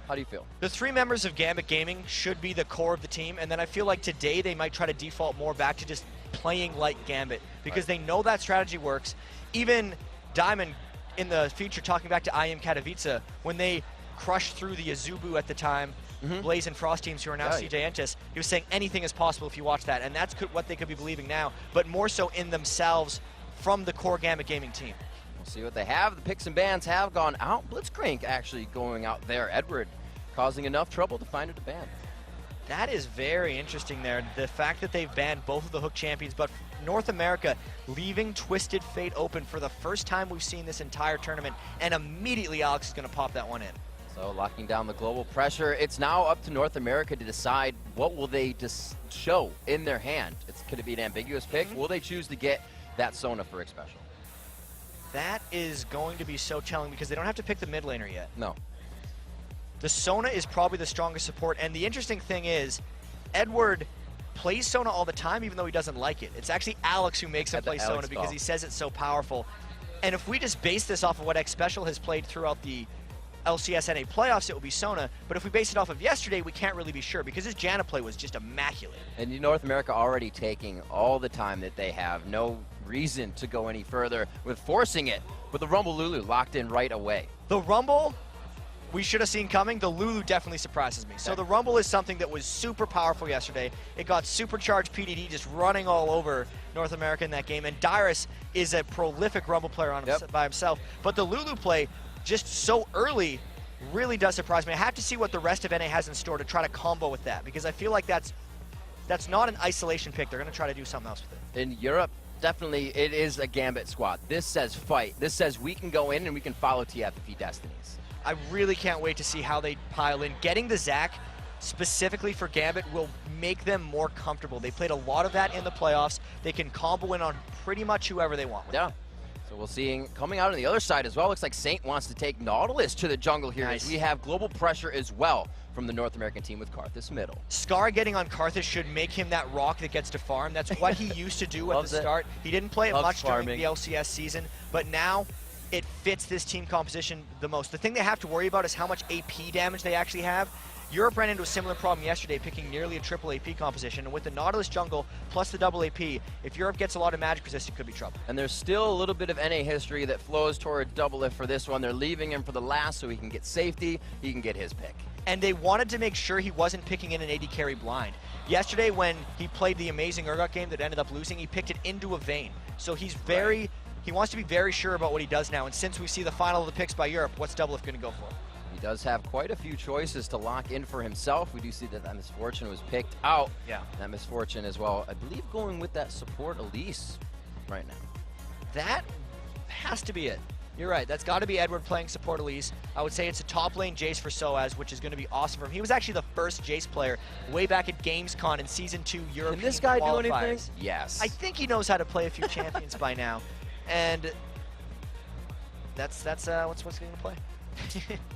How do you feel? The 3 members of Gambit Gaming should be the core of the team, and then I feel like today they might try to default more back to just playing like Gambit because they know that strategy works. Even Diamond in the feature talking back to IM Katowice, when they crushed through the Azubu at the time, Blaze and Frost teams who are now CJ Entus, he was saying anything is possible if you watch that, and that's what they could be believing now, but more so in themselves from the core Gambit Gaming team. We'll see what they have. The picks and bans have gone out. Blitzcrank actually going out there. Edward causing enough trouble to find it to ban. That is very interesting there. The fact that they've banned both of the Hook champions, but North America leaving Twisted Fate open for the first time we've seen this entire tournament, and immediately Alex is going to pop that one in. So locking down the global pressure. It's now up to North America to decide what will they just show in their hand. Could it be an ambiguous pick? Will they choose to get that Sona for X Special? That is going to be so telling because they don't have to pick the mid laner yet. No. The Sona is probably the strongest support, and the interesting thing is, Edward plays Sona all the time even though he doesn't like it. It's actually Alex who makes him play Sona because he says it's so powerful. And if we just base this off of what X Special has played throughout the LCS NA playoffs, it will be Sona, but if we base it off of yesterday, we can't really be sure because his Janna play was just immaculate. And North America already taking all the time that they have. No reason to go any further with forcing it, but the Rumble Lulu locked in right away. The Rumble we should have seen coming. The Lulu definitely surprises me. So the Rumble is something that was super powerful yesterday. It got supercharged PDD just running all over North America in that game, and Dyrus is a prolific Rumble player by himself, but the Lulu play just so early really does surprise me. I have to see what the rest of NA has in store to try to combo with that, because I feel like that's not an isolation pick. They're going to try to do something else with it. In Europe, definitely it is a Gambit squad. This says fight. This says we can go in and we can follow TFP Destinies. I really can't wait to see how they pile in. Getting the Zac specifically for Gambit will make them more comfortable. They played a lot of that in the playoffs. They can combo in on pretty much whoever they want. Yeah. So we'll see coming out on the other side as well. Looks like Saint wants to take Nautilus to the jungle here. Nice. As we have global pressure as well from the North American team with Karthus middle. Scar getting on Karthus should make him that rock that gets to farm. That's what he used to do at the start. He didn't play it much during the LCS season, but now it fits this team composition the most. The thing they have to worry about is how much AP damage they actually have. Europe ran into a similar problem yesterday, picking nearly a triple AP composition, and with the Nautilus jungle plus the double AP, if Europe gets a lot of magic resist, it could be trouble. And there's still a little bit of NA history that flows toward Doublelift for this one. They're leaving him for the last so he can get safety, he can get his pick. And they wanted to make sure he wasn't picking in an AD carry blind. Yesterday when he played the amazing Urgot game that ended up losing, he picked it into a Vayne. So he's he wants to be very sure about what he does now, and since we see the final of the picks by Europe, what's Doublelift going to go for? He does have quite a few choices to lock in for himself. We do see that Misfortune was picked out. Yeah. That Misfortune as well, I believe, going with that support Elise right now. That has to be it. You're right. That's got to be Edward playing support Elise. I would say it's a top lane Jace for Soaz, which is going to be awesome for him. He was actually the first Jace player way back at Gamescon in Season 2 European Can this guy qualifiers. do anything? Yes. I think he knows how to play a few champions by now. And that's what's going to play.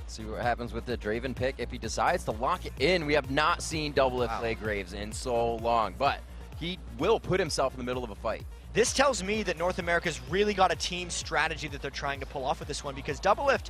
See what happens with the Draven pick. If he decides to lock it in, we have not seen Doublelift play Graves in so long, but he will put himself in the middle of a fight. This tells me that North America's really got a team strategy that they're trying to pull off with this one, because Doublelift,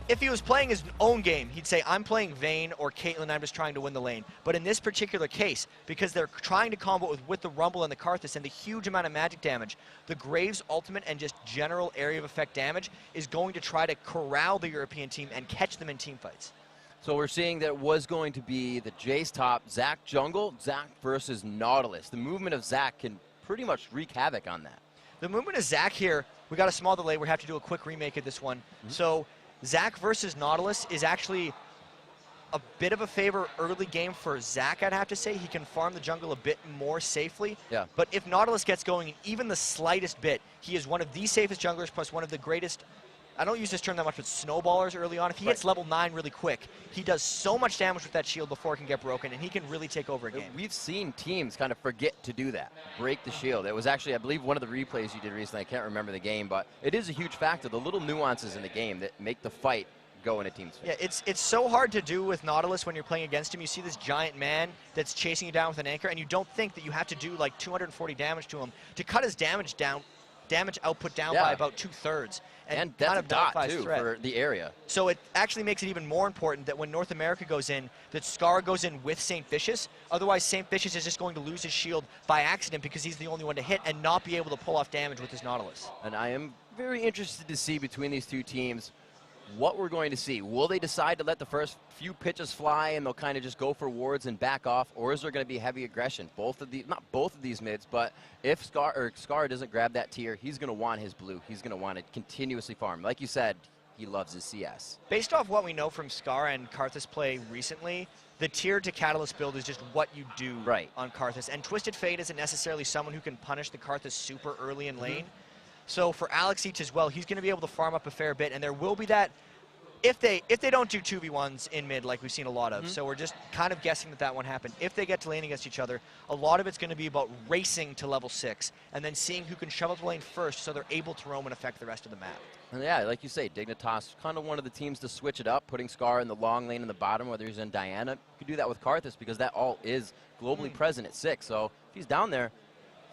if he was playing his own game, he'd say, I'm playing Vayne or Caitlyn, I'm just trying to win the lane. But in this particular case, because they're trying to combo with the Rumble and the Karthus and the huge amount of magic damage, the Graves ultimate and just general area of effect damage is going to try to corral the European team and catch them in team fights. So we're seeing that it was going to be the Jace top, Zac jungle, Zac versus Nautilus. The movement of Zac can pretty much wreak havoc on that. The movement of Zac here, we got a small delay. We have to do a quick remake of this one. So Zac versus Nautilus is actually a bit of a favor early game for Zac, I'd have to say. He can farm the jungle a bit more safely. Yeah. But if Nautilus gets going even the slightest bit, he is one of the safest junglers plus one of the greatest, I don't use this term that much, but snowballers early on. If he hits level 9 really quick, he does so much damage with that shield before it can get broken, and he can really take over a game. We've seen teams kind of forget to do that, break the shield. It was actually, I believe, one of the replays you did recently. I can't remember the game, but it is a huge factor, the little nuances in the game that make the fight go in a team's favor. Yeah, it's so hard to do with Nautilus when you're playing against him. You see this giant man that's chasing you down with an anchor, and you don't think that you have to do like 240 damage to him. To cut his damage down, damage output down Yeah. by about 2/3. And that's kind a of dot, nullifies too, threat. for the area. So it actually makes it even more important that when North America goes in, that Scar goes in with St. Vicious. Otherwise, St. Vicious is just going to lose his shield by accident because he's the only one to hit and not be able to pull off damage with his Nautilus. And I am very interested to see between these two teams what we're going to see. Will they decide to let the first few pitches fly and they'll kind of just go for wards and back off, or is there going to be heavy aggression? Not both of these mids, but if Scar doesn't grab that tier, he's going to want his blue. He's going to want to continuously farm. Like you said, he loves his CS. Based off what we know from Scar and Karthus play recently, the tier to Catalyst build is just what you do on Karthus. And Twisted Fate isn't necessarily someone who can punish the Karthus super early in lane. So for Alex Each as well, he's going to be able to farm up a fair bit, and there will be that if they don't do 2v1s in mid like we've seen a lot of. So we're just kind of guessing that won't happen. If they get to lane against each other, a lot of it's going to be about racing to level 6 and then seeing who can shove up the lane first so they're able to roam and affect the rest of the map. And yeah, like you say, Dignitas kind of one of the teams to switch it up, putting Scar in the long lane in the bottom, whether he's in Diana. You could do that with Karthus because that ult is globally present at 6. So if he's down there,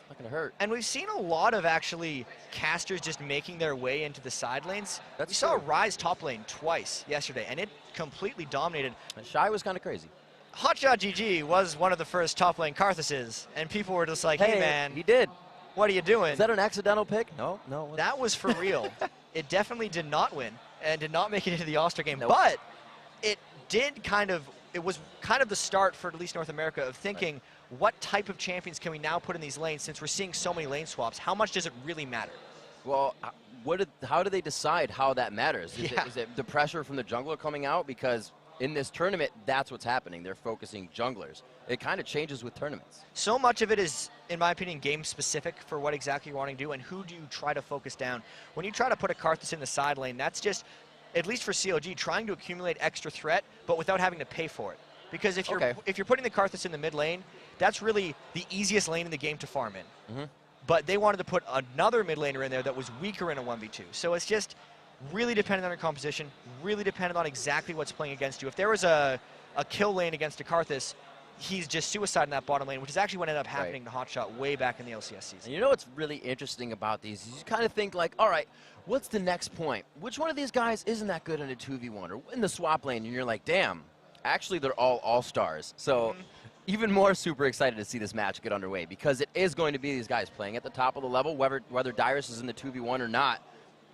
it's not going to hurt. And we've seen a lot of actually casters just making their way into the side lanes. We saw Ryze top lane twice yesterday, and it completely dominated. And Shy was kind of crazy. Hotshot GG was one of the first top lane Karthuses, and people were just like, hey man, he did. What are you doing? Is that an accidental pick? No. That was for real. It definitely did not win and did not make it into the All-Star game, Nope. but it was kind of the start for at least North America of thinking, what type of champions can we now put in these lanes since we're seeing so many lane swaps? How much does it really matter? Well, how do they decide how that matters? Is it the pressure from the jungler coming out? Because in this tournament, that's what's happening. They're focusing junglers. It kind of changes with tournaments. So much of it is, in my opinion, game-specific for what exactly you're wanting to do and who do you try to focus down. When you try to put a Karthus in the side lane, that's just, at least for COG, trying to accumulate extra threat, but without having to pay for it. Because if you're putting the Karthus in the mid lane, that's really the easiest lane in the game to farm in. But they wanted to put another mid laner in there that was weaker in a 1v2. So it's just really dependent on your composition, really dependent on exactly what's playing against you. If there was a kill lane against a Karthus, he's just suicide in that bottom lane, which is actually what ended up happening to Hotshot way back in the LCS season. And you know what's really interesting about these? You kind of think like, all right, what's the next point? Which one of these guys isn't that good in a 2v1 or in the swap lane? And you're like, damn, actually they're all stars. So even more super excited to see this match get underway because it is going to be these guys playing at the top of the level, whether Dyrus is in the 2v1 or not.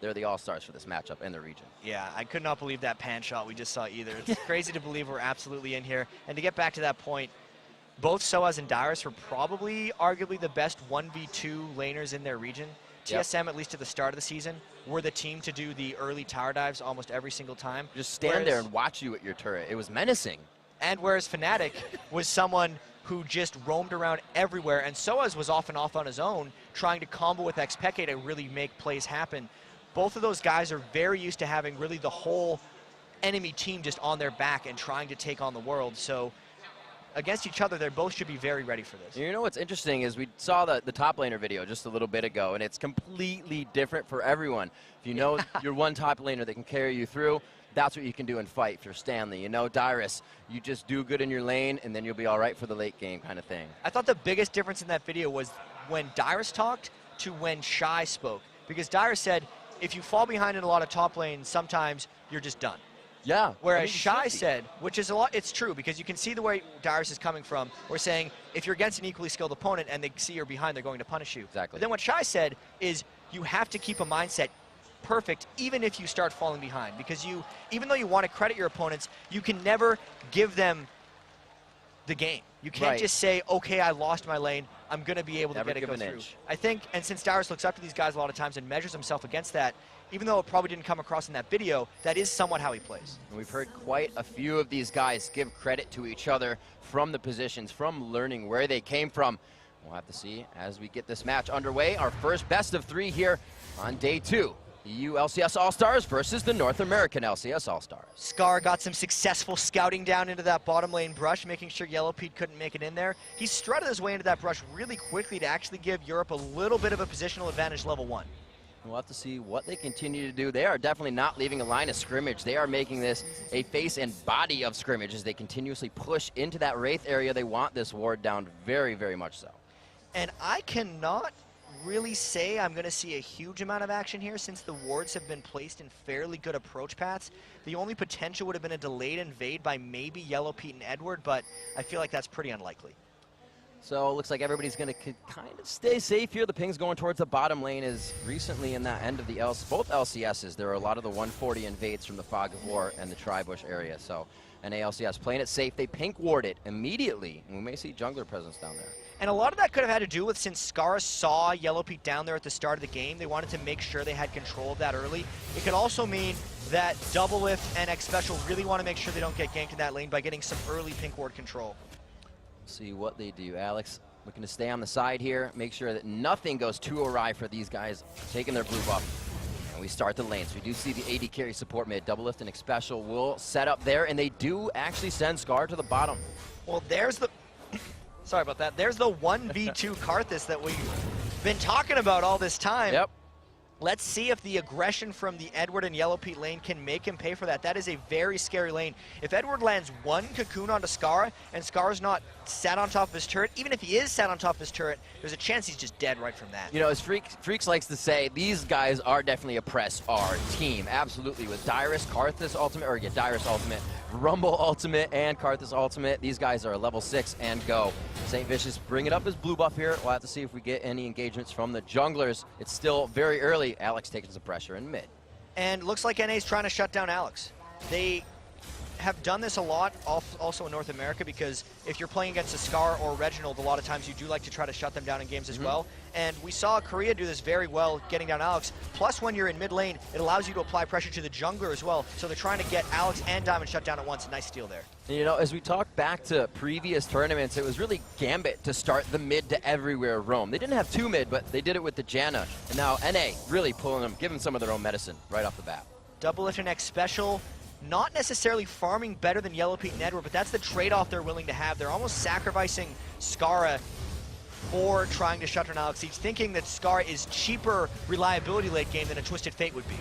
They're the all-stars for this matchup in the region. Yeah, I could not believe that pan shot we just saw either. It's crazy to believe we're absolutely in here. And to get back to that point, both Soaz and Dyrus were probably arguably the best 1v2 laners in their region. TSM, at least at the start of the season, were the team to do the early tower dives almost every single time. Just stand there and watch you at your turret. It was menacing. And whereas Fnatic was someone who just roamed around everywhere, and Soaz was off and off on his own, trying to combo with Xpeke to really make plays happen. Both of those guys are very used to having really the whole enemy team just on their back and trying to take on the world. So against each other, they both should be very ready for this. You know what's interesting is we saw the top laner video just a little bit ago, and it's completely different for everyone. If you know you're one top laner that can carry you through, that's what you can do in fight. If you're Stanley, you know Dyrus, you just do good in your lane, and then you'll be all right for the late game kind of thing. I thought the biggest difference in that video was when Dyrus talked to when Shy spoke. Because Dyrus said, if you fall behind in a lot of top lanes, sometimes you're just done. Yeah. Whereas Shy said, which is a lot, it's true, because you can see the way Dyrus is coming from. We're saying, if you're against an equally skilled opponent and they see you're behind, they're going to punish you. Exactly. But then what Shy said is, you have to keep a mindset perfect, even if you start falling behind. Because even though you want to credit your opponents, you can never give them the game. You can't just say, okay, I lost my lane, I'm going to be able to get it go through. I think, and since Dyrus looks up to these guys a lot of times and measures himself against that, even though it probably didn't come across in that video, that is somewhat how he plays. And we've heard quite a few of these guys give credit to each other from the positions, from learning where they came from. We'll have to see as we get this match underway. Our first best of 3 here on day 2. EU LCS All-Stars versus the North American LCS All-Stars. Scar got some successful scouting down into that bottom lane brush, making sure Yellow Pete couldn't make it in there. He strutted his way into that brush really quickly to actually give Europe a little bit of a positional advantage level 1. We'll have to see what they continue to do. They are definitely not leaving a line of scrimmage. They are making this a face and body of scrimmage as they continuously push into that Wraith area. They want this ward down very, very much so. And I cannot really say I'm going to see a huge amount of action here since the wards have been placed in fairly good approach paths. The only potential would have been a delayed invade by maybe Yellow Pete and Edward, but I feel like that's pretty unlikely. So it looks like everybody's going to kind of stay safe here. The ping's going towards the bottom lane is recently in that end of the both LCSs. There are a lot of the 140 invades from the Fog of War and the Tri-Bush area. So an ALCS playing it safe. They pink ward it immediately, and we may see jungler presence down there. And a lot of that could have had to do with since Skarra saw Yellow Pete down there at the start of the game, they wanted to make sure they had control of that early. It could also mean that Doublelift and Xpecial really want to make sure they don't get ganked in that lane by getting some early pink ward control. See what they do. Alex looking to stay on the side here, make sure that nothing goes too awry for these guys taking their blue buff. And we start the lanes. We do see the AD carry support mid. Doublelift and Xpecial will set up there, and they do actually send Skarra to the bottom. Well, there's the... Sorry about that. There's the 1v2 Karthus that we've been talking about all this time. Yep. Let's see if the aggression from the Edward and Yellow Pete lane can make him pay for that. That is a very scary lane. If Edward lands one cocoon onto Skarra and Skarra's not sat on top of his turret, even if he is sat on top of his turret, there's a chance he's just dead right from that. You know, as Freaks likes to say, these guys are definitely a press our team. Absolutely. With Dyrus, Karthus ultimate, or yeah, Dyrus ultimate, Rumble ultimate, and Karthus ultimate. These guys are level 6 and go. St. Vicious bring it up his blue buff here. We'll have to see if we get any engagements from the junglers. It's still very early. Alex taking some pressure in mid. And looks like NA's trying to shut down Alex. They have done this a lot also in North America, because if you're playing against a Scar or Reginald, a lot of times you do like to try to shut them down in games as well. And we saw Korea do this very well, getting down Alex. Plus, when you're in mid lane, it allows you to apply pressure to the jungler as well. So they're trying to get Alex and Diamond shut down at once. Nice steal there. And you know, as we talk back to previous tournaments, it was really Gambit to start the mid to everywhere roam. They didn't have 2 mid, but they did it with the Janna. And now NA really pulling them, giving some of their own medicine right off the bat. Doublelift and Xpecial, not necessarily farming better than Yellow Pete and Edward, but that's the trade-off they're willing to have. They're almost sacrificing Skarra for trying to shut down Alex Siege, thinking that Skarra is cheaper reliability late game than a Twisted Fate would be.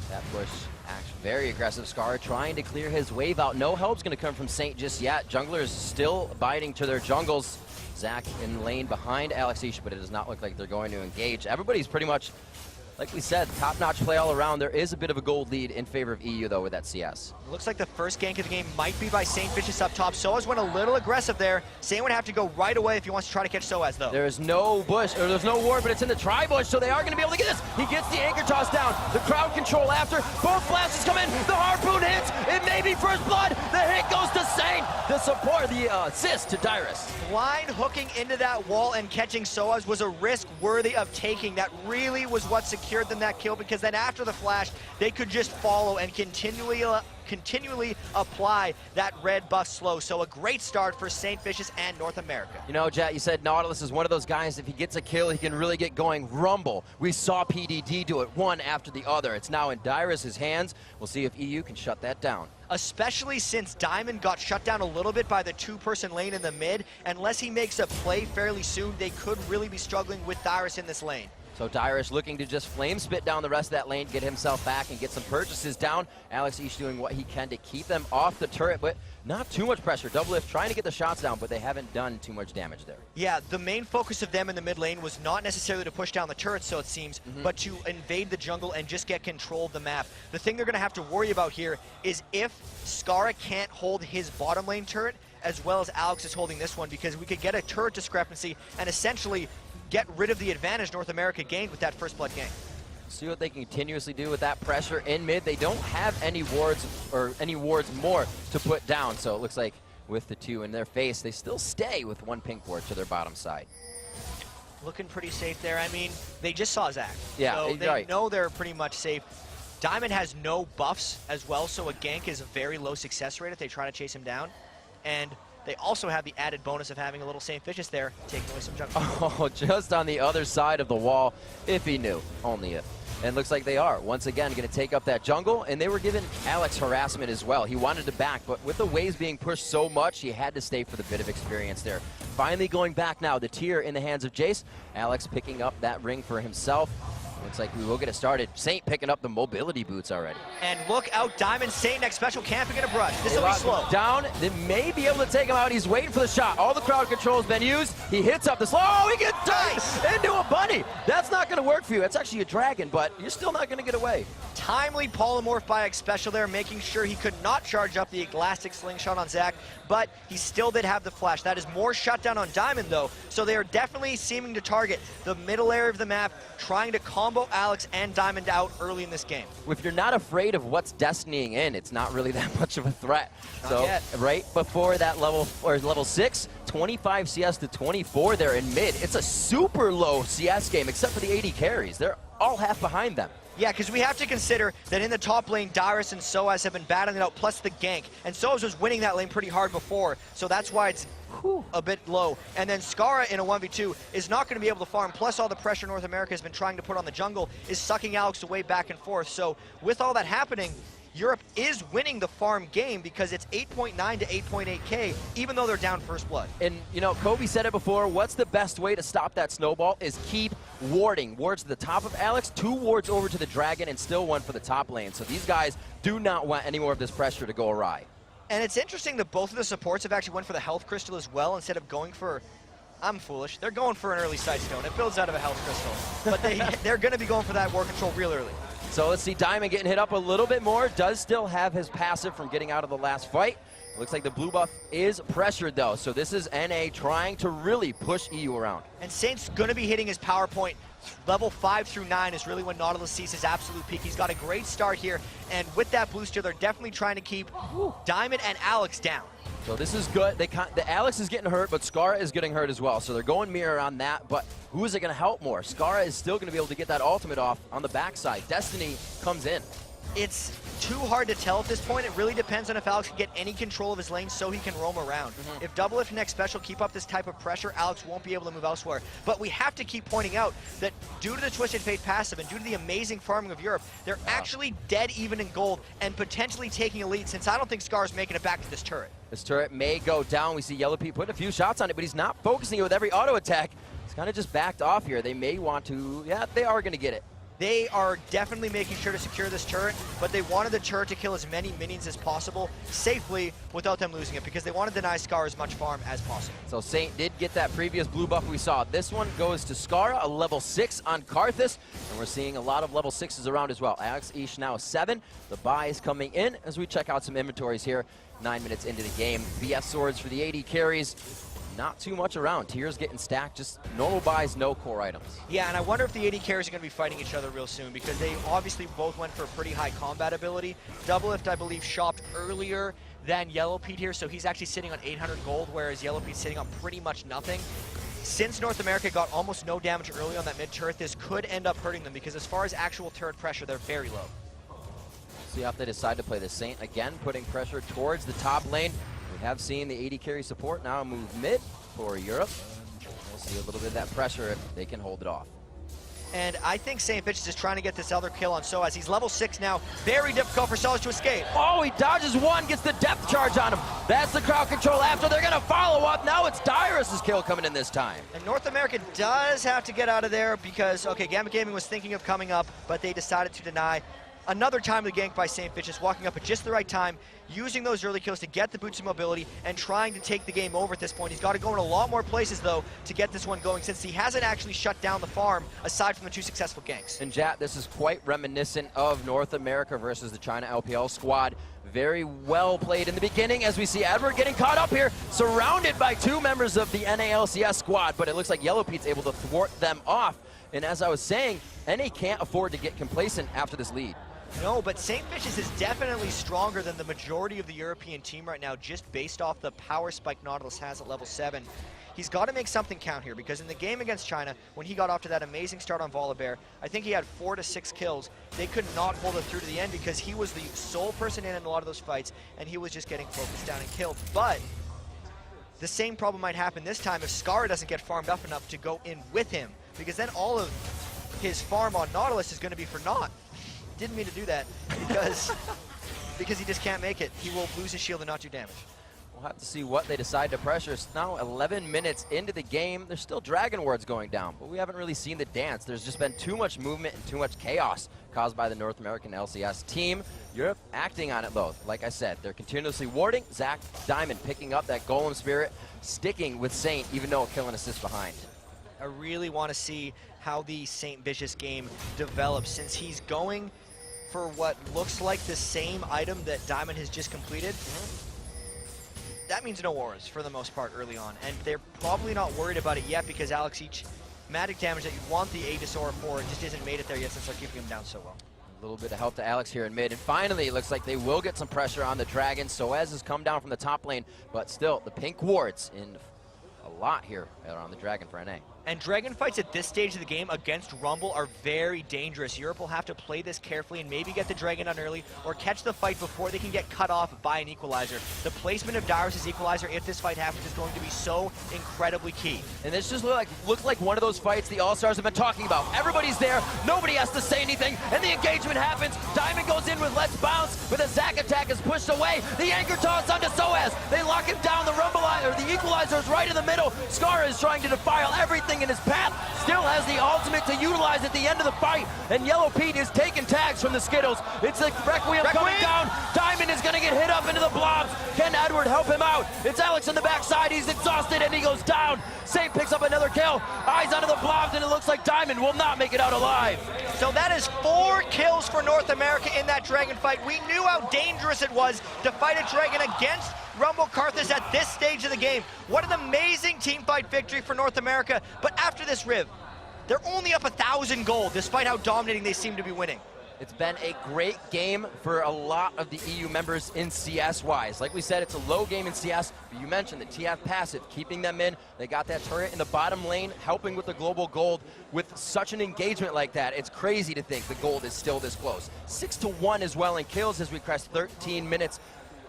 That push, action, very aggressive. Skarra trying to clear his wave out. No help's going to come from Saint just yet. Junglers still biting to their jungles. Zach in lane behind Alex Siege, but it does not look like they're going to engage. Everybody's pretty much, like we said, top-notch play all around. There is a bit of a gold lead in favor of EU, though, with that CS. Looks like the first gank of the game might be by St. Vicious up top. Soaz went a little aggressive there. Saint would have to go right away if he wants to try to catch Soaz, though. There's no bush, or there's no ward, but it's in the Tri-Bush, so they are going to be able to get this. He gets the anchor toss down. The crowd control after. Both flashes come in. The harpoon hits. It may be first blood. The hit goes to Saint. The support, the assist to Dyrus. Blind hooking into that wall and catching Soaz was a risk worthy of taking. That really was what secured them that kill, because then after the flash, they could just follow and continually apply that red buff slow. So a great start for St. Vicious and North America. You know, Jet, you said Nautilus is one of those guys, if he gets a kill, he can really get going. Rumble, we saw PDD do it one after the other. It's now in Dyrus' hands. We'll see if EU can shut that down. Especially since Diamond got shut down a little bit by the 2-person lane in the mid. Unless he makes a play fairly soon, they could really be struggling with Dyrus in this lane. So Dyrus looking to just flame spit down the rest of that lane, get himself back and get some purchases down. Alex Ish doing what he can to keep them off the turret, but not too much pressure. Doublelift trying to get the shots down, but they haven't done too much damage there. Yeah, the main focus of them in the mid lane was not necessarily to push down the turrets, so it seems, but to invade the jungle and just get control of the map. The thing they're going to have to worry about here is if Skarra can't hold his bottom lane turret, as well as Alex is holding this one, because we could get a turret discrepancy and essentially get rid of the advantage North America gained with that first blood gank. See what they can continuously do with that pressure in mid. They don't have any wards or any wards more to put down, so it looks like with the 2 in their face, they still stay with 1 pink ward to their bottom side. Looking pretty safe there. I mean, they just saw Zach. Yeah, so they right. know they're pretty much safe. Diamond has no buffs as well, so a gank is a very low success rate if they try to chase him down. And they also have the added bonus of having a little St. Vicious there, taking away some jungle. Oh, just on the other side of the wall, if he knew, only if. And looks like they are, once again, going to take up that jungle, and they were giving Alex harassment as well. He wanted to back, but with the waves being pushed so much, he had to stay for the bit of experience there. Finally going back now, the tier in the hands of Jace. Alex picking up that ring for himself. Looks like we will get it started. Saint picking up the mobility boots already. And look out, Diamond Saint next special camping in a brush. This will be slow. Down, they may be able to take him out. He's waiting for the shot. All the crowd control has been used. He hits up the slow. Oh, he gets into a bunny. That's not going to work for you. It's actually a dragon, but you're still not going to get away. Timely polymorph by X Special there, making sure he could not charge up the elastic slingshot on Zach, but he still did have the flash. That is more shutdown on Diamond, though, so they are definitely seeming to target the middle area of the map, trying to combo Alex and Diamond out early in this game. If you're not afraid of what's destinying in, it's not really that much of a threat. Not yet. Right before that level 6, 25 CS to 24 there in mid. It's a super low CS game, except for the 80 carries. They're all half behind them. Yeah, because we have to consider that in the top lane, Dyrus and Soaz have been battling it out, plus the gank. And Soaz was winning that lane pretty hard before, so that's why it's a bit low. And then Skara in a 1v2 is not going to be able to farm, plus all the pressure North America has been trying to put on the jungle is sucking Alex away back and forth. So with all that happening, Europe is winning the farm game because it's 8.9 to 8.8K, even though they're down first blood. And, you know, Kobe said it before, what's the best way to stop that snowball is keep warding. Wards to the top of Alex, 2 wards over to the Dragon, and still 1 for the top lane. So these guys do not want any more of this pressure to go awry. And it's interesting that both of the supports have actually went for the health crystal as well instead of going for, I'm foolish, they're going for an early sightstone. It builds out of a health crystal. But they're going to be going for that war control real early. So let's see Diamond getting hit up a little bit more. Does still have his passive from getting out of the last fight. Looks like the blue buff is pressured though. So this is NA trying to really push EU around. And Saint's going to be hitting his power point. Level 5 through 9 is really when Nautilus sees his absolute peak. He's got a great start here. And with that booster, they're definitely trying to keep Diamond and Alex down. So this is good. The Alex is getting hurt, but Skara is getting hurt as well. So they're going mirror on that, but who is it going to help more? Skara is still going to be able to get that ultimate off on the backside. Destiny comes in. It's too hard to tell at this point. It really depends on if Alex can get any control of his lane so he can roam around. If Doublelift and X Special keep up this type of pressure, Alex won't be able to move elsewhere. But we have to keep pointing out that due to the Twisted Fate passive and due to the amazing farming of Europe, they're actually dead even in gold and potentially taking a lead, since I don't think Scar's making it back to this turret. This turret may go down. We see Yellow Pete putting a few shots on it, but he's not focusing it with every auto attack. He's kind of just backed off here. They may want to, yeah, they are going to get it. They are definitely making sure to secure this turret, but they wanted the turret to kill as many minions as possible safely without them losing it, because they want to deny Scar as much farm as possible. So Saint did get that previous blue buff we saw. This one goes to Skara, a level 6 on Karthus, and we're seeing a lot of level 6s around as well. Alex Ish now 7. The buy is coming in as we check out some inventories here. 9 minutes into the game. BF swords for the 80 carries. Not too much around. Tiers getting stacked, just normal buys, no core items. Yeah, and I wonder if the 80 carries are going to be fighting each other real soon, because they obviously both went for pretty high combat ability. Doublelift, I believe, shopped earlier than Yellow Pete here, so he's actually sitting on 800 gold, whereas Yellow Pete's sitting on pretty much nothing. Since North America got almost no damage early on that mid turret, this could end up hurting them, because as far as actual turret pressure, they're very low. See how they decide to play the Saint again, putting pressure towards the top lane. We have seen the 80 carry support now move mid for Europe. We'll see a little bit of that pressure if they can hold it off. And I think St. Fitch is just trying to get this other kill on Soaz. He's level 6 now. Very difficult for Soaz to escape. Oh, he dodges one, gets the depth charge on him. That's the crowd control after. They're going to follow up. Now it's Dyrus' kill coming in this time. And North America does have to get out of there because, okay, Gambit Gaming was thinking of coming up, but they decided to deny. Another time the gank by St. Fitch, just walking up at just the right time, using those early kills to get the boots of mobility and trying to take the game over at this point. He's got to go in a lot more places, though, to get this one going, since he hasn't actually shut down the farm, aside from the 2 successful ganks. And Jat, this is quite reminiscent of North America versus the China LPL squad. Very well played in the beginning, as we see Edward getting caught up here, surrounded by 2 members of the NALCS squad, but it looks like Yellow Pete's able to thwart them off. And as I was saying, NA can't afford to get complacent after this lead. No, but St. Fitch's is definitely stronger than the majority of the European team right now, just based off the power spike Nautilus has at level 7. He's got to make something count here, because in the game against China, when he got off to that amazing start on Volibear, I think he had 4 to 6 kills. They could not hold it through to the end because he was the sole person in a lot of those fights, and he was just getting focused down and killed. But the same problem might happen this time if Skara doesn't get farmed up enough to go in with him, because then all of his farm on Nautilus is going to be for naught. Didn't mean to do that because he just can't make it. He will lose his shield and not do damage. we'll have to see what they decide to pressure. It's now 11 minutes into the game. There's still Dragon Wards going down, but we haven't really seen the dance. There's just been too much movement and too much chaos caused by the North American LCS team. Europe acting on it, though. Like I said, they're continuously warding. Zach Diamond picking up that Golem Spirit, sticking with Saint, even though a kill and assist behind. I really want to see how the Saint Vicious game develops, since he's going for what looks like the same item that Diamond has just completed. That means no auras for the most part early on, and they're probably not worried about it yet because Alex, each magic damage that you want the Aegis Aura for just isn't made it there yet since they're keeping him down so well. A little bit of help to Alex here in mid, and finally it looks like they will get some pressure on the Dragon. Soaz has come down from the top lane, but still the pink wards in a lot here on the Dragon for NA. And Dragon fights at this stage of the game against Rumble are very dangerous. Europe will have to play this carefully and maybe get the Dragon on early or catch the fight before they can get cut off by an equalizer. The placement of Dyrus' equalizer, if this fight happens, is going to be so incredibly key. And this just looks like one of those fights the All-Stars have been talking about. Everybody's there, nobody has to say anything, and the engagement happens. Diamond goes in with Let's Bounce, but the Zac attack is pushed away. The anchor toss onto Soaz. They lock him down. The Rumble, or the equalizer is right in the middle. Scar is trying to defile everything in his path. Still has the ultimate to utilize at the end of the fight. And Yellow Pete is taking tags from the Skittles. It's the Requiem coming down. Diamond is going to get hit up into the blobs. Can Edward help him out? It's Alex on the backside. He's exhausted and he goes down. Saint picks up another kill. Eyes onto the blobs, and it looks like Diamond will not make it out alive. So that is 4 kills for North America in that Dragon fight. We knew how dangerous it was to fight a Dragon against Rumble Karthus at this stage of the game. What an amazing team fight victory for North America. But after this Riv, they're only up 1,000 gold despite how dominating they seem to be winning. It's been a great game for a lot of the EU members in CS-wise. Like we said, it's a low game in CS, but you mentioned the TF passive, keeping them in. They got that turret in the bottom lane, helping with the global gold. With such an engagement like that, it's crazy to think the gold is still this close. 6-1 as well in kills as we crest 13 minutes.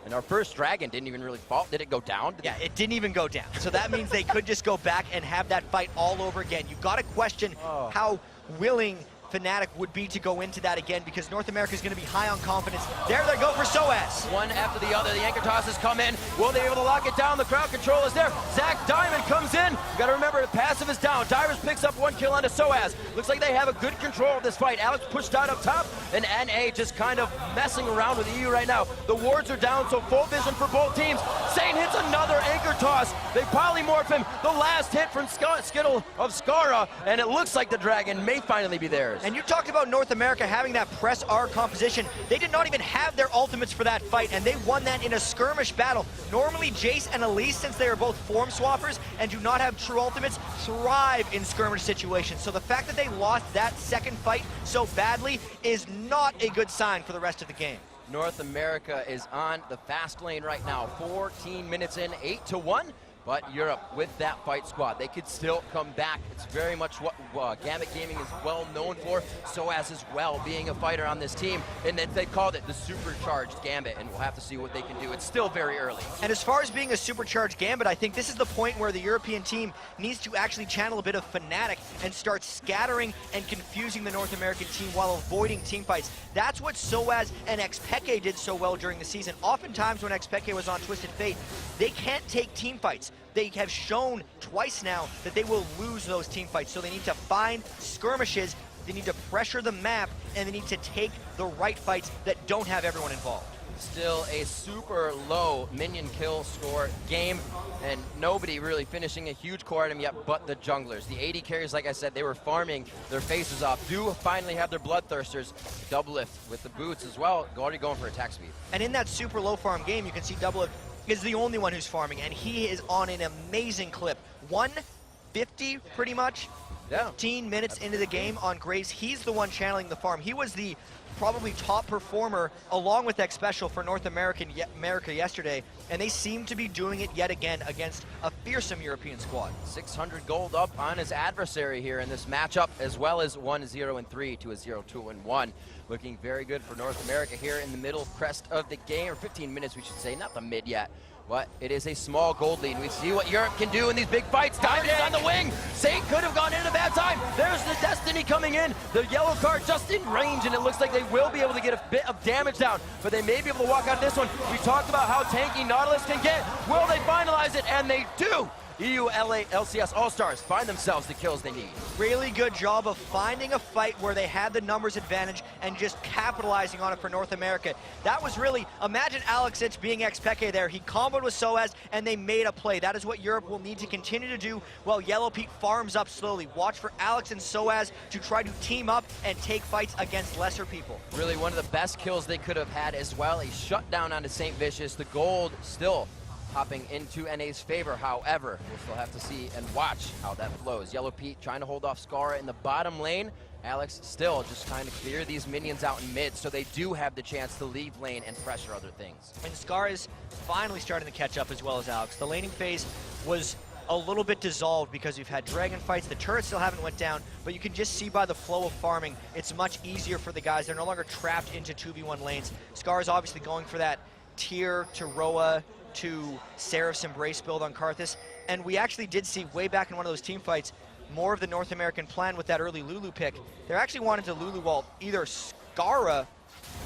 And our first Dragon didn't even really fall. Did it go down? Yeah, it didn't even go down. So that means they could just go back and have that fight all over again. You got to question how willing Fnatic would be to go into that again, because North America is going to be high on confidence. There they go for Soaz. One after the other, the anchor tosses come in. Will they be able to lock it down? The crowd control is there. Zach Diamond comes in. You got to remember, the passive is down. Dyrus picks up 1 kill onto Soaz. Looks like they have a good control of this fight. Alex pushed out up top, and NA just kind of messing around with EU right now. The wards are down, so full vision for both teams. Saint hits another anchor toss. They polymorph him. The last hit from Skittle of Skara, and it looks like the Dragon may finally be theirs. And you talked about North America having that press R composition. They did not even have their ultimates for that fight, and they won that in a skirmish battle. Normally, Jace and Elise, since they are both form swappers and do not have true ultimates, thrive in skirmish situations. So the fact that they lost that second fight so badly is not a good sign for the rest of the game. North America is on the fast lane right now. 14 minutes in, 8-1. But Europe, with that fight squad, they could still come back. It's very much what Gambit Gaming is well known for, Soaz as well, being a fighter on this team. And then they called it the supercharged Gambit, and we'll have to see what they can do. It's still very early. And as far as being a supercharged Gambit, I think this is the point where the European team needs to actually channel a bit of Fnatic and start scattering and confusing the North American team while avoiding team fights. That's what Soaz and Xpeke did so well during the season. Oftentimes when Xpeke was on Twisted Fate, they can't take team fights. They have shown twice now that they will lose those team fights, so they need to find skirmishes, they need to pressure the map, and they need to take the right fights that don't have everyone involved. Still a super low minion kill score game, and nobody really finishing a huge core item yet but the junglers. The AD carries, like I said, they were farming their faces off. Do finally have their bloodthirsters. Doublelift with the boots as well, already going for attack speed. And in that super low farm game, you can see Doublelift is the only one who's farming, and he is on an amazing clip. 150 pretty much. Yeah. 15 minutes into the game on Graves. He's the one channeling the farm. He was the probably top performer along with Xpecial for North America yesterday, and they seem to be doing it yet again against a fearsome European squad. 600 gold up on his adversary here in this matchup, as well as 1-0-3 to a 0-2-1. Looking very good for North America here in the middle crest of the game, or 15 minutes we should say, not the mid yet. But it is a small gold lead. We see what Europe can do in these big fights. Diamond is on the wing. Saint could have gone in at a bad time. There's the Destiny coming in. The yellow card just in range, and it looks like they will be able to get a bit of damage down, but they may be able to walk out of this one. We talked about how tanky Nautilus can get. Will they finalize it? And they do. EU LA LCS All-Stars find themselves the kills they need. Really good job of finding a fight where they had the numbers advantage and just capitalizing on it for North America. That was really, imagine Alex Itch being Xpeke there. He comboed with Soaz and they made a play. That is what Europe will need to continue to do while Yellow Pete farms up slowly. Watch for Alex and Soaz to try to team up and take fights against lesser people. Really one of the best kills they could have had as well. A shutdown onto St. Vicious. The gold still hopping into NA's favor. However, we'll still have to see and watch how that flows. Yellow Pete trying to hold off Scarra in the bottom lane. Alex still just trying to clear these minions out in mid, so they do have the chance to leave lane and pressure other things. And Scarra is finally starting to catch up as well as Alex. The laning phase was a little bit dissolved because you've had dragon fights. The turrets still haven't went down, but you can just see by the flow of farming, it's much easier for the guys. They're no longer trapped into 2v1 lanes. Scarra's obviously going for that tier to Roa to Seraph's Embrace build on Karthus, and we actually did see way back in one of those team fights more of the North American plan with that early Lulu pick. They're actually wanting to Lulu wall either Scarra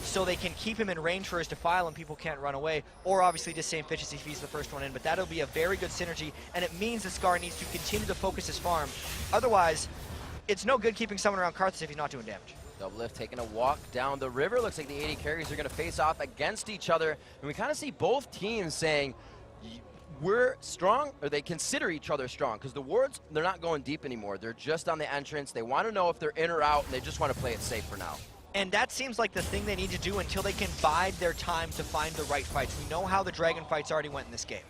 so they can keep him in range for his Defile and people can't run away, or obviously just St. Vicious if he's the first one in, but that'll be a very good synergy, and it means that Scarra needs to continue to focus his farm. Otherwise, it's no good keeping someone around Karthus if he's not doing damage. Doublelift taking a walk down the river. Looks like the AD carries are going to face off against each other. And we kind of see both teams saying, we're strong, or they consider each other strong. Because the wards, they're not going deep anymore. They're just on the entrance. They want to know if they're in or out, and they just want to play it safe for now. And that seems like the thing they need to do until they can bide their time to find the right fights. We know how the dragon fights already went in this game.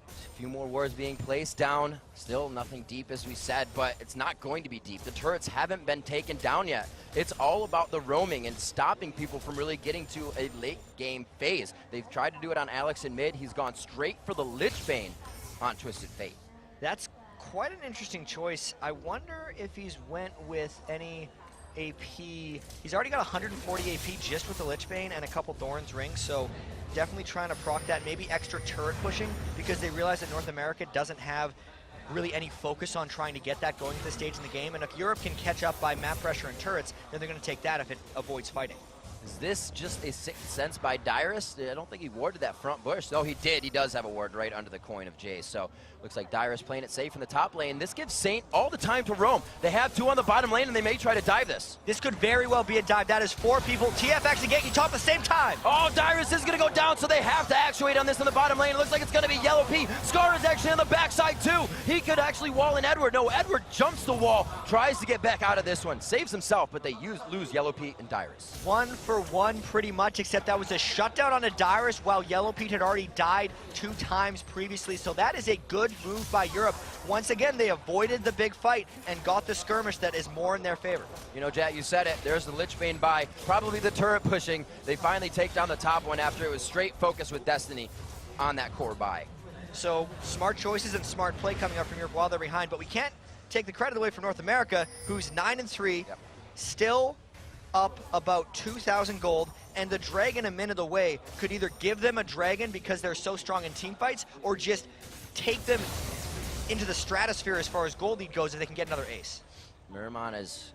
A few more wards being placed down. Still nothing deep, as we said, but it's not going to be deep. The turrets haven't been taken down yet. It's all about the roaming and stopping people from really getting to a late game phase. They've tried to do it on Alex in mid. He's gone straight for the Lich Bane on Twisted Fate. That's quite an interesting choice. I wonder if he's went with any AP. He's already got 140 AP just with the Lich Bane and a couple Thorns rings, so definitely trying to proc that, maybe extra turret pushing, because they realize that North America doesn't have really any focus on trying to get that going to the stage in the game, and if Europe can catch up by map pressure and turrets, then they're going to take that if it avoids fighting. Is this just a sixth sense by Dyrus? I don't think he warded that front bush. No, he did. He does have a ward right under the coin of Jace. So looks like Dyrus playing it safe in the top lane. This gives Saint all the time to roam. They have two on the bottom lane, and they may try to dive this. This could very well be a dive. That is 4 people. TFX and Genki top at the same time. Oh, Dyrus is going to go down, so they have to actuate on this in the bottom lane. It looks like it's going to be Yellow Pete. Scar is actually on the backside, too. He could actually wall in Edward. No, Edward jumps the wall, tries to get back out of this one. Saves himself, but they lose Yellow Pete and Dyrus. 1 for 1 pretty much, except that was a shutdown on a Dyrus while Yellow Pete had already died 2 times previously. So that is a good move by Europe. Once again, they avoided the big fight and got the skirmish that is more in their favor. You know, Jat, you said it. There's the Lich Bane buy. Probably the turret pushing. They finally take down the top one after it was straight focus with Destiny on that core buy. So smart choices and smart play coming up from Europe while they're behind, but we can't take the credit away from North America, who's 9-3, still up about 2,000 gold, and the dragon a minute away could either give them a dragon because they're so strong in team fights, or just take them into the stratosphere as far as gold lead goes if they can get another ace. Miramon is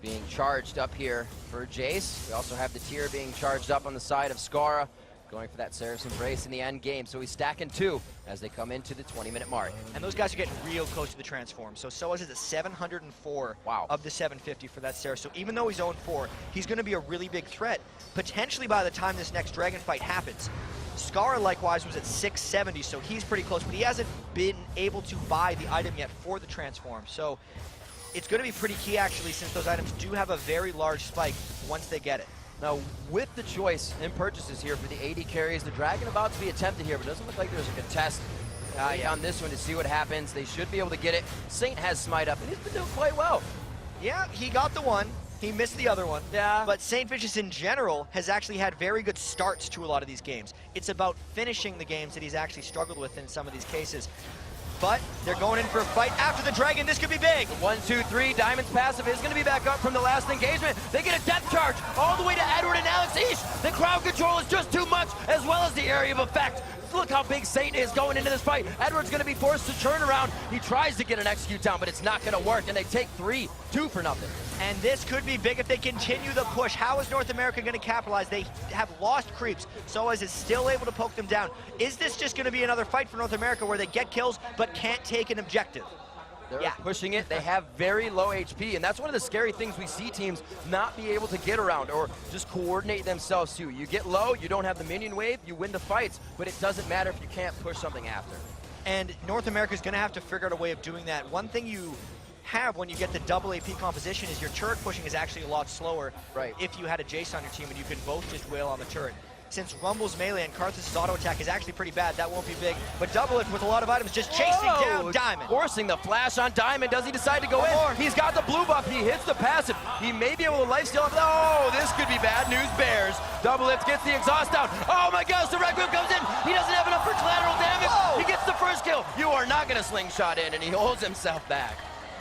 being charged up here for Jace. We also have the tier being charged up on the side of Scarra, going for that Seraph's Embrace in the end game. So he's stacking 2 as they come into the 20-minute mark. And those guys are getting real close to the transform. So Soaz is at 704 of the 750 for that Seraph. So even though he's 0-4, he's going to be a really big threat, potentially by the time this next dragon fight happens. Scarra, likewise, was at 670, so he's pretty close, but he hasn't been able to buy the item yet for the transform. So it's going to be pretty key, actually, since those items do have a very large spike once they get it. Now, with the choice in purchases here for the AD carries, the dragon about to be attempted here, but it doesn't look like there's a contest on this one to see what happens. They should be able to get it. Saint has smite up, and he's been doing quite well. Yeah, he got the one. He missed the other one. Yeah. But St. Vicious in general has actually had very good starts to a lot of these games. It's about finishing the games that he's actually struggled with in some of these cases. but they're going in for a fight after the Dragon. This could be big. 1, 2, 3, Diamond's passive is going to be back up from the last engagement. They get a death charge all the way to Edward and Alex each. The crowd control is just too much, as well as the area of effect. Look how big Satan is going into this fight. Edward's going to be forced to turn around. He tries to get an execute down, but it's not going to work, and they take 2 for nothing. And this could be big if they continue the push. How is North America going to capitalize? They have lost creeps. Soaz is still able to poke them down. Is this just going to be another fight for North America where they get kills but can't take an objective? They're pushing it. They have very low HP, and that's one of the scary things we see teams not be able to get around or just coordinate themselves to. You get low, you don't have the minion wave, you win the fights, but it doesn't matter if you can't push something after. And North America is going to have to figure out a way of doing that. One thing you have when you get the double AP composition is your turret pushing is actually a lot slower. Right. If you had a Jace on your team and you can both just wail on the turret. Since Rumble's melee and Karthus' auto attack is actually pretty bad, that won't be big. But Doublelift with a lot of items just chasing down Diamond. Forcing the flash on Diamond. Does he decide to go in? He's got the blue buff. He hits the passive. He may be able to lifesteal. Oh, this could be bad news, Bears. Doublelift gets the exhaust down. Oh my gosh, the Requiem comes in. He doesn't have enough for collateral damage. He gets the first kill. You are not going to slingshot in, and he holds himself back.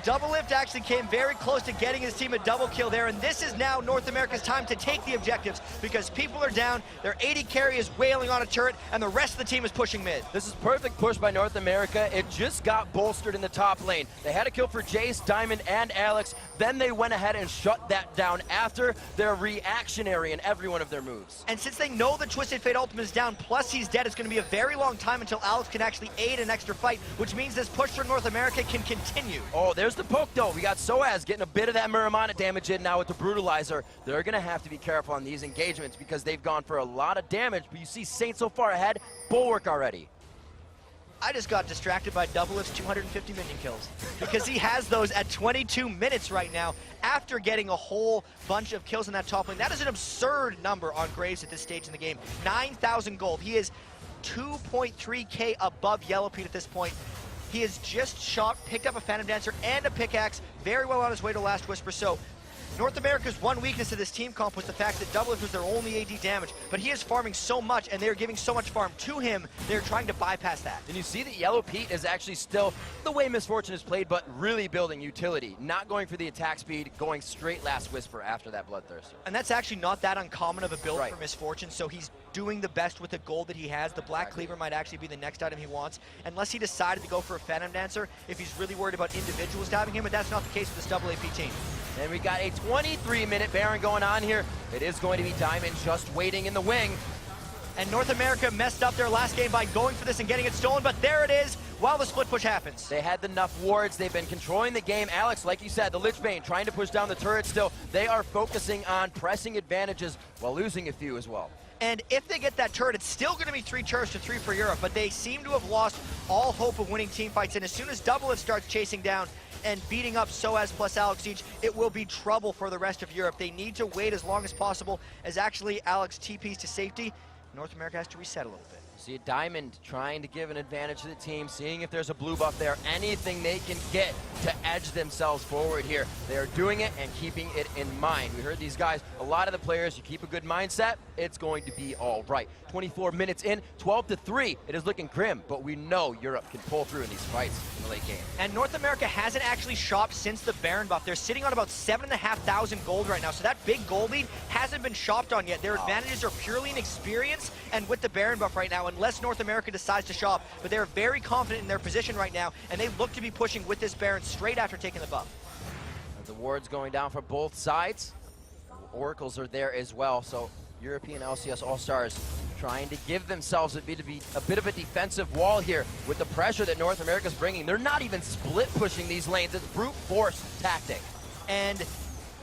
Doublelift actually came very close to getting his team a double kill there, and this is now North America's time to take the objectives because people are down, their AD carry is wailing on a turret, and the rest of the team is pushing mid. This is perfect push by North America. It just got bolstered in the top lane. They had a kill for Jace, Diamond, and Alex. Then they went ahead and shut that down after their reactionary in every one of their moves. And since they know the Twisted Fate ultimate is down, plus he's dead, it's going to be a very long time until Alex can actually aid an extra fight, which means this push for North America can continue. Oh, there's the poke though. We got Soaz getting a bit of that Muramana damage in now with the Brutalizer. They're going to have to be careful on these engagements because they've gone for a lot of damage, but you see Saint so far ahead, Bulwark already. I just got distracted by Doublelift's 250 minion kills because he has those at 22 minutes right now after getting a whole bunch of kills in that top lane. That is an absurd number on Graves at this stage in the game. 9,000 gold. He is 2.3k above Yellowpete at this point. He has just picked up a Phantom Dancer and a pickaxe, very well on his way to Last Whisper. So North America's one weakness of this team comp was the fact that Doublelift was their only AD damage, but he is farming so much and they're giving so much farm to him, they're trying to bypass that. And you see that Yellowpete is actually still the way Miss Fortune is played, but really building utility, not going for the attack speed, going straight Last Whisper after that Bloodthirster. And that's actually not that uncommon of a build for Miss Fortune, so he's doing the best with the gold that he has. The Black Cleaver might actually be the next item he wants, unless he decided to go for a Phantom Dancer if he's really worried about individuals diving him, but that's not the case with this double AP team. And we got a 23-minute Baron going on here. It is going to be Diamond just waiting in the wing. And North America messed up their last game by going for this and getting it stolen, but there it is while the split push happens. They had enough wards. They've been controlling the game. Alex, like you said, the Lich Bane trying to push down the turret still. They are focusing on pressing advantages while losing a few as well. And if they get that turret, it's still going to be 3 turrets to 3 for Europe, but they seem to have lost all hope of winning team fights. And as soon as Doublelift starts chasing down and beating up Soaz plus Alex each, it will be trouble for the rest of Europe. They need to wait as long as possible as actually Alex TPs to safety. North America has to reset a little bit. See a Diamond trying to give an advantage to the team, seeing if there's a blue buff there, anything they can get to edge themselves forward here. They are doing it and keeping it in mind. We heard these guys, a lot of the players, you keep a good mindset, it's going to be all right. 24 minutes in, 12-3, it is looking grim, but we know Europe can pull through in these fights in the late game. And North America hasn't actually shopped since the Baron buff. They're sitting on about 7,500 gold right now, so that big gold lead hasn't been shopped on yet. Their advantages are purely in experience and with the Baron buff right now, unless North America decides to shop, but they're very confident in their position right now, and they look to be pushing with this Baron straight after taking the buff. The wards going down for both sides. Oracles are there as well, so European LCS All-Stars trying to give themselves a bit of a defensive wall here with the pressure that North America's bringing. They're not even split pushing these lanes. It's brute force tactic. And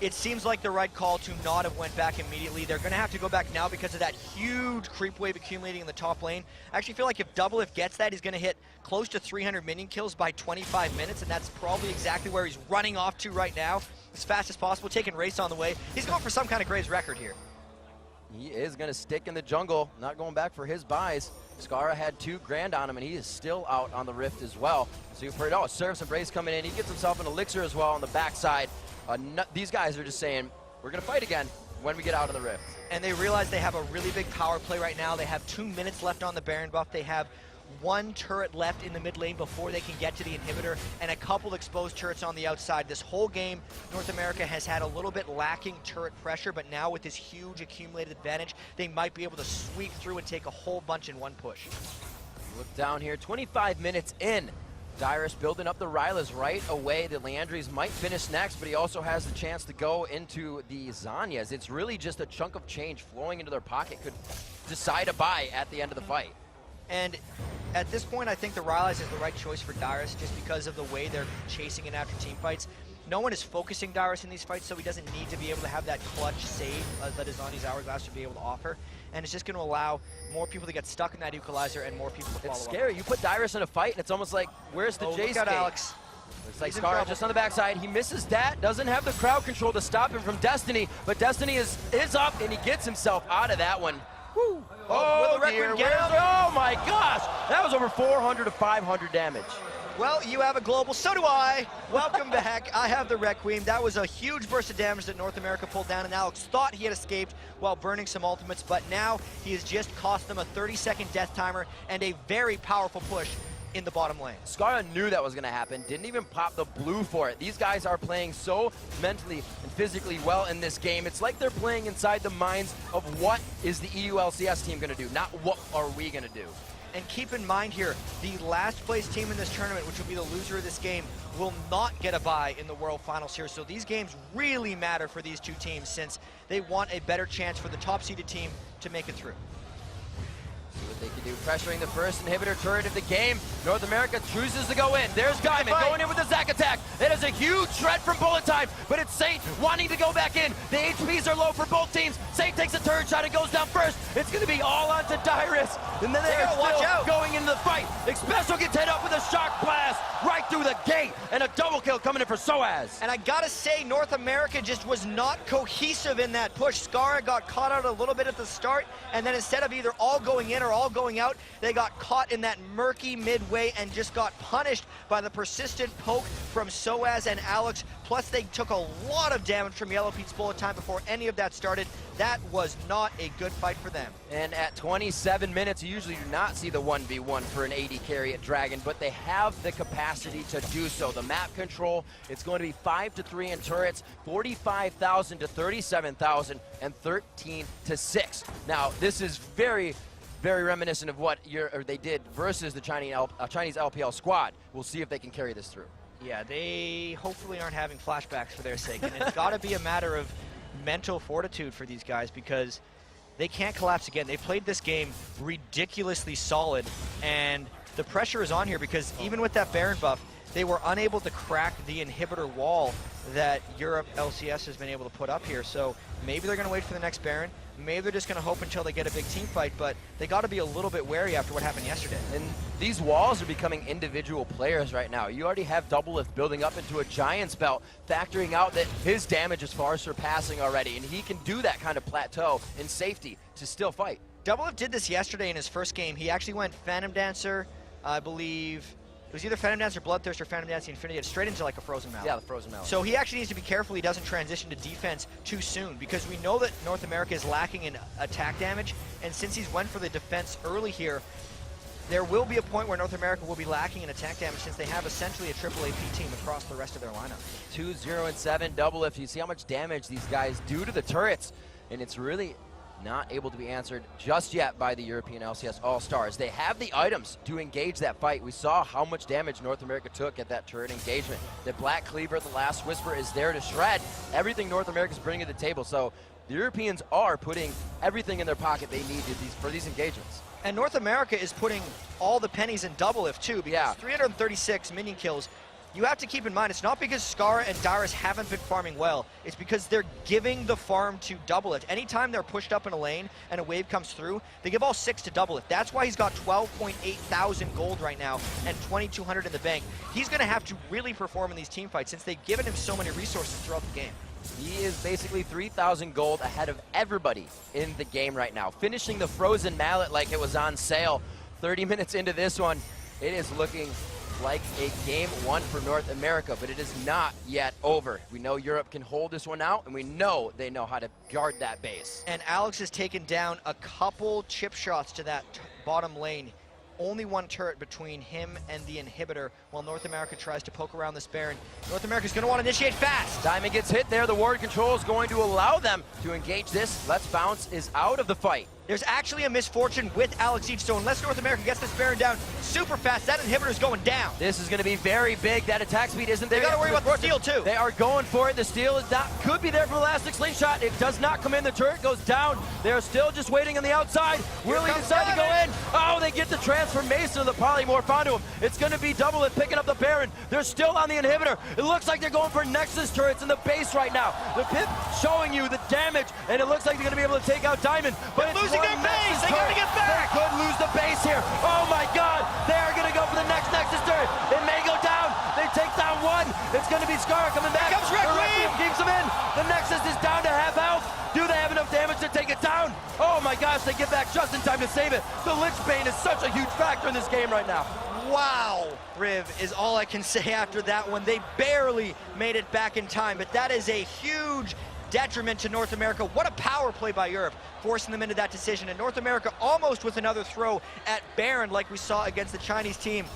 it seems like the right call to not have went back immediately. They're going to have to go back now because of that huge creep wave accumulating in the top lane. I actually feel like if Doublelift gets that, he's going to hit close to 300 minion kills by 25 minutes, and that's probably exactly where he's running off to right now, as fast as possible, taking Race on the way. He's going for some kind of Graves record here. He is going to stick in the jungle, not going back for his buys. Skara had 2 grand on him, and he is still out on the Rift as well. So you've heard, oh, Service Embrace coming in. He gets himself an Elixir as well on the backside. These guys are just saying, we're going to fight again when we get out of the Rift. And they realize they have a really big power play right now. They have 2 minutes left on the Baron buff. They have one turret left in the mid lane before they can get to the inhibitor, and a couple exposed turrets on the outside. This whole game, North America has had a little bit lacking turret pressure, but now with this huge accumulated advantage, they might be able to sweep through and take a whole bunch in one push. Look down here, 25 minutes in. Dyrus building up the Rylas right away. The Leandries might finish next, but he also has the chance to go into the Zanyas. It's really just a chunk of change flowing into their pocket. Could decide a buy at the end of the fight. And at this point, I think the Rylas is the right choice for Dyrus just because of the way they're chasing it after team fights. No one is focusing Dyrus in these fights, so he doesn't need to be able to have that clutch save that is on his Hourglass to be able to offer. And it's just going to allow more people to get stuck in that equalizer and more people to follow up. It's scary. You put Dyrus in a fight, and it's almost like, where's the J-skate? Look out, Alex. It's like Scar just on the backside. He misses that, doesn't have the crowd control to stop him from Destiny, but Destiny is up, and he gets himself out of that one. Woo. Will the Requiem get him? Oh my gosh! That was over 400 to 500 damage. Well, you have a global, so do I. Welcome back. I have the Requiem. That was a huge burst of damage that North America pulled down, and Alex thought he had escaped while burning some ultimates, but now he has just cost them a 30-second death timer and a very powerful push in the bottom lane. Skara knew that was going to happen, didn't even pop the blue for it. These guys are playing so mentally and physically well in this game. It's like they're playing inside the minds of what is the EULCS team going to do, not what are we going to do. And keep in mind here, the last place team in this tournament, which will be the loser of this game, will not get a bye in the World Finals here. So these games really matter for these two teams since they want a better chance for the top-seeded team to make it through. See what they can do, pressuring the first inhibitor turret of the game. North America chooses to go in. There's Diamond going in with the Zac attack. It is a huge shred from Bullet Time, but it's Saint wanting to go back in. The HPs are low for both teams. Saint takes a turret shot and goes down first. It's going to be all onto Dyrus, and then they're still going into the fight. Expresso gets hit up with a shock blast right through the gate, and a double kill coming in for Soaz. And I gotta say, North America just was not cohesive in that push. Skara got caught out a little bit at the start, and then instead of either all going in or all going out, they got caught in that murky midway and just got punished by the persistent poke from Soaz and Alex. Plus, they took a lot of damage from Yellow Pete's Bullet Time before any of that started. That was not a good fight for them. And at 27 minutes, you usually do not see the 1v1 for an AD carry at Dragon, but they have the capacity to do so. The map control, it's going to be 5-3 in turrets, 45,000 to 37,000, and 13 to 6. Now, this is very reminiscent of what they did versus the Chinese LPL squad. We'll see if they can carry this through. Yeah, they hopefully aren't having flashbacks for their sake, and it's got to be a matter of mental fortitude for these guys because they can't collapse again. They played this game ridiculously solid, and the pressure is on here because even with that Baron buff, they were unable to crack the inhibitor wall that Europe LCS has been able to put up here. So maybe they're going to wait for the next Baron. Maybe they're just going to hope until they get a big team fight, but they got to be a little bit wary after what happened yesterday. And these walls are becoming individual players right now. You already have Doublelift building up into a Giant's belt, factoring out that his damage is far surpassing already, and he can do that kind of plateau in safety to still fight. Doublelift did this yesterday in his first game. He actually went Phantom Dancer, I believe. It was either Phantom Dancer Bloodthirst or Phantom Dancer Infinity, straight into like a Frozen Mallet. Yeah, the Frozen Mallet. So he actually needs to be careful he doesn't transition to defense too soon because we know that North America is lacking in attack damage, and since he's went for the defense early here, there will be a point where North America will be lacking in attack damage since they have essentially a triple AP team across the rest of their lineup. 2-0-7 Doublelift. You see how much damage these guys do to the turrets, and it's really not able to be answered just yet by the European LCS All-Stars. They have the items to engage that fight. We saw how much damage North America took at that turret engagement. The Black Cleaver, the Last Whisper, is there to shred everything North America's bringing to the table. So the Europeans are putting everything in their pocket they need for these engagements. And North America is putting all the pennies in Doublelift too, because 336 minion kills. You have to keep in mind, it's not because Skara and Dyrus haven't been farming well, it's because they're giving the farm to Doublelift. Anytime they're pushed up in a lane and a wave comes through, they give all 6 to Doublelift. That's why he's got 12.8 thousand gold right now and 2,200 in the bank. He's gonna have to really perform in these team fights since they've given him so many resources throughout the game. He is basically 3,000 gold ahead of everybody in the game right now. Finishing the Frozen Mallet like it was on sale. 30 minutes into this one, it is looking like a game one for North America, but it is not yet over. We know Europe can hold this one out, and we know they know how to guard that base. And Alex has taken down a couple chip shots to that bottom lane. only one turret between him and the inhibitor while North America tries to poke around this Baron. North America's going to want to initiate fast. Diamond gets hit there. The ward control is going to allow them to engage this. Let's Bounce is out of the fight. There's actually a misfortune with Alex Each, so unless North America gets this Baron down super fast, that inhibitor's going down. This is going to be very big. That attack speed isn't there. They got to yet worry for about the steal, too. They are going for it. The steal is not, could be there for the Elastic Slingshot. It does not come in. The turret goes down. They're still just waiting on the outside. Will he decide to go in? Oh, they get the transformation of the Polymorph onto him. It's going to be Doublelift picking up the Baron. They're still on the inhibitor. It looks like they're going for Nexus turrets in the base right now. The pip showing you the damage, and it looks like they're going to be able to take out Diamond. But they're losing their base. They got to get back. They could lose the base here. Oh my God. They are going to go for the next Nexus turret. It may go down. They take down one. It's going to be Scar coming back. Here comes Red Requiem keeps him in. The Nexus is down to half health. Do they have enough damage to take it down? Oh my gosh, they get back just in time to save it. The Lich Bane is such a huge factor in this game right now. Wow, Riv, is all I can say after that one. They barely made it back in time, but that is a huge detriment to North America. What a power play by Europe, forcing them into that decision. And North America almost with another throw at Baron like we saw against the Chinese team.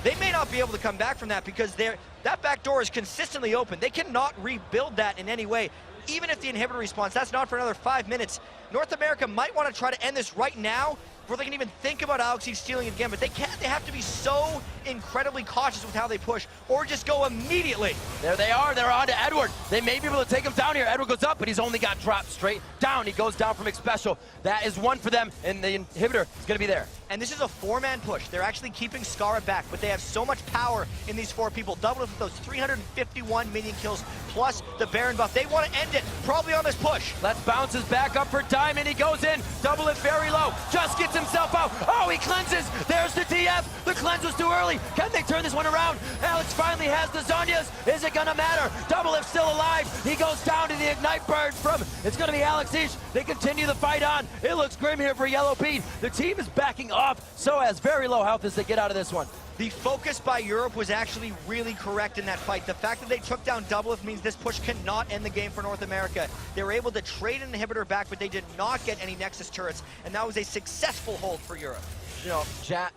They may not be able to come back from that because that back door is consistently open. They cannot rebuild that in any way. Even if the inhibitor respawns, that's not for another 5 minutes. North America might want to try to end this right now before they can even think about Alex Each stealing it again, but they can't. They have to be so incredibly cautious with how they push, or just go immediately. There they are. They're on to Edward. They may be able to take him down here. Edward goes up, but he's only got dropped straight down. He goes down from Xpecial. That is one for them, and the inhibitor is going to be there. And this is a four-man push. They're actually keeping Skara back, but they have so much power in these four people. Double with those 351 minion kills, plus the Baron buff. They want to end it, probably on this push. Let's Bounces back up for Diamond. He goes in. Double it very low. Just gets himself out. Oh, he cleanses. There's the TF. The cleanse was too early. Can they turn this one around? Alex finally has the Zhonya's. Is it gonna matter? Doublelift still alive. He goes down to the Ignite Bird from, it's gonna be Alex Each. They continue the fight on. It looks grim here for Yellow Pete. The team is backing off, so has very low health as they get out of this one. The focus by Europe was actually really correct in that fight. The fact that they took down Doublelift means this push cannot end the game for North America. They were able to trade an inhibitor back, but they did not get any Nexus turrets, and that was a successful hold for Europe. You know, Chat,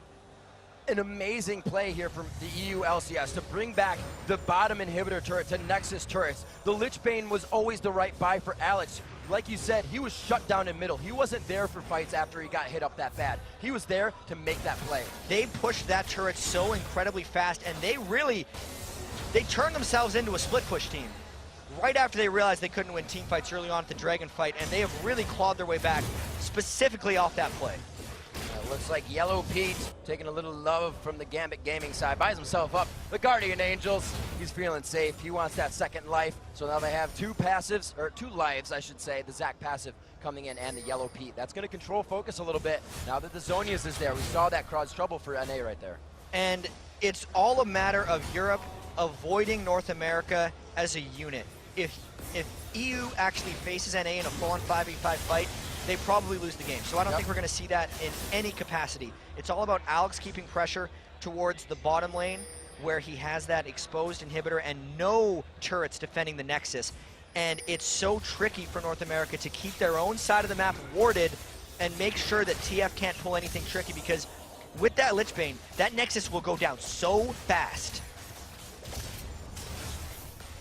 an amazing play here from the EU LCS to bring back the bottom inhibitor turret to Nexus turrets. The Lich Bane was always the right buy for Alex. Like you said, he was shut down in middle. He wasn't there for fights after he got hit up that bad. He was there to make that play. They pushed that turret so incredibly fast, and they turned themselves into a split push team right after they realized they couldn't win team fights early on at the Dragon fight, and they have really clawed their way back specifically off that play. Looks like Yellow Pete taking a little love from the Gambit Gaming side. Buys himself up. The Guardian Angels, he's feeling safe. He wants that second life. So now they have two passives, or two lives, I should say. The Zac passive coming in and the Yellow Pete. That's going to control focus a little bit. Now that the Zhonya's is there, we saw that cause trouble for NA right there. And it's all a matter of Europe avoiding North America as a unit. If EU actually faces NA in a full-on 5v5 fight, they probably lose the game. So I don't think we're going to see that in any capacity. It's all about Alex keeping pressure towards the bottom lane where he has that exposed inhibitor and no turrets defending the Nexus. And it's so tricky for North America to keep their own side of the map warded and make sure that TF can't pull anything tricky, because with that Lich Bane, that Nexus will go down so fast.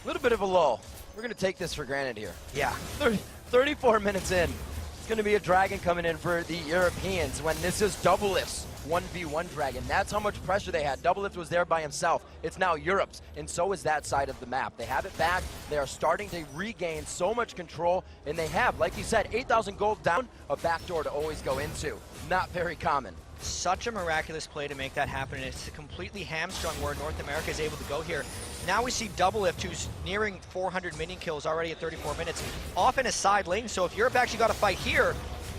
A little bit of a lull. We're going to take this for granted here. Yeah. 34 minutes in. Going to be a Dragon coming in for the Europeans when this is Doublelift's 1v1 Dragon. That's how much pressure they had. Doublelift was there by himself. It's now Europe's, and so is that side of the map. They have it back. They are starting to regain so much control, and they have, like you said, 8,000 gold down, a backdoor to always go into. Not very common. Such a miraculous play to make that happen, and it's completely hamstrung where North America is able to go here. Now we see Doublelift, who's nearing 400 minion kills already at 34 minutes, off in a side lane. So if Europe actually got a fight here,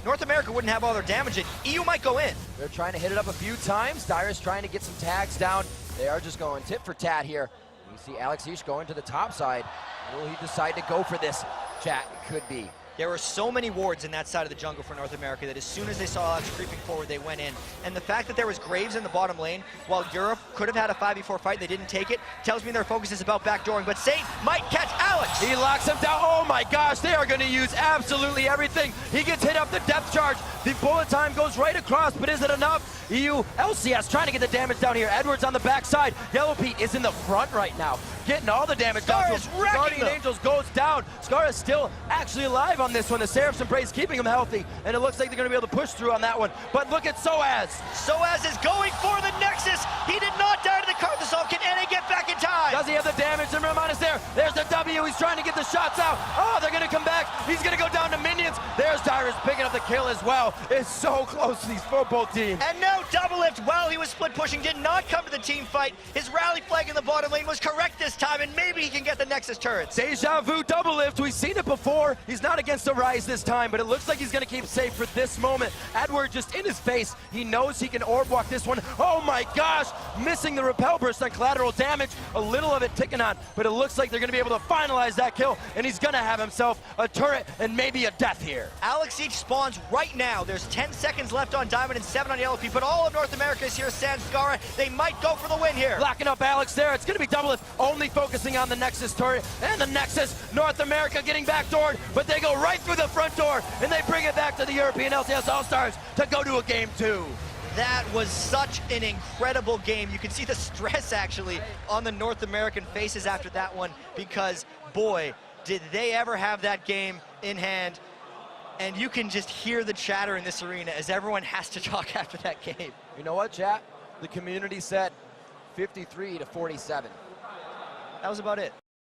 North America wouldn't have all their damage, and EU might go in. They're trying to hit it up a few times. Dyer's trying to get some tags down. They are just going tit for tat here. You see Alex Each going to the top side. Will he decide to go for this? Chat, could be. There were so many wards in that side of the jungle for North America that as soon as they saw Alex creeping forward, they went in. And the fact that there was Graves in the bottom lane, while Europe could have had a 5v4 fight, they didn't take it, tells me their focus is about backdooring. But Saint might catch Alex! He locks him down. Oh my gosh, they are going to use absolutely everything. He gets hit up the depth charge. The bullet time goes right across, but is it enough? EU, LCS trying to get the damage down here. Edwards on the backside. Yellow Pete is in the front right now, getting all the damage down to him. Guardian Angels goes down. Scar is still actually alive on this one. The Seraphs Embrace keeping him healthy, and it looks like they're going to be able to push through on that one. But look at Soaz. Soaz is going for the Nexus. He did not die to the Karthus. Can NA get back in time? Does he have the damage? And Ramon is there. There's the W. He's trying to get the shots out. Oh, they're going to come back. He's going to go down to minions. There's Dyrus picking up the kill as well. It's so close to these football teams. And now Doublelift, while he was split pushing, did not come to the team fight. His rally flag in the bottom lane was correct this time, and maybe he can get the Nexus turrets. Deja vu Doublelift. We've seen it before. He's not against the Rise this time, but it looks like he's going to keep safe for this moment. Edward just in his face. He knows he can orb walk this one. Oh my gosh, missing the repel burst on collateral damage. A little of it ticking on, but it looks like they're going to be able to finalize that kill, and he's going to have himself a turret and maybe a death here. Alex Siege spawns right now. There's 10 seconds left on Diamond and 7 on Yellow Pete, but all of North America is here. Sanscara, they might go for the win here. Locking up Alex there. It's going to be Doublelift only focusing on the Nexus turret, and the Nexus, North America getting backdoored, but they go right through the front door, and they bring it back to the European LCS All-Stars to go to a game 2. That was such an incredible game. You can see the stress actually on the North American faces after that one, because boy, did they ever have that game in hand. And you can just hear the chatter in this arena as everyone has to talk after that game. You know what, chat? The community said 53-47. That was about it.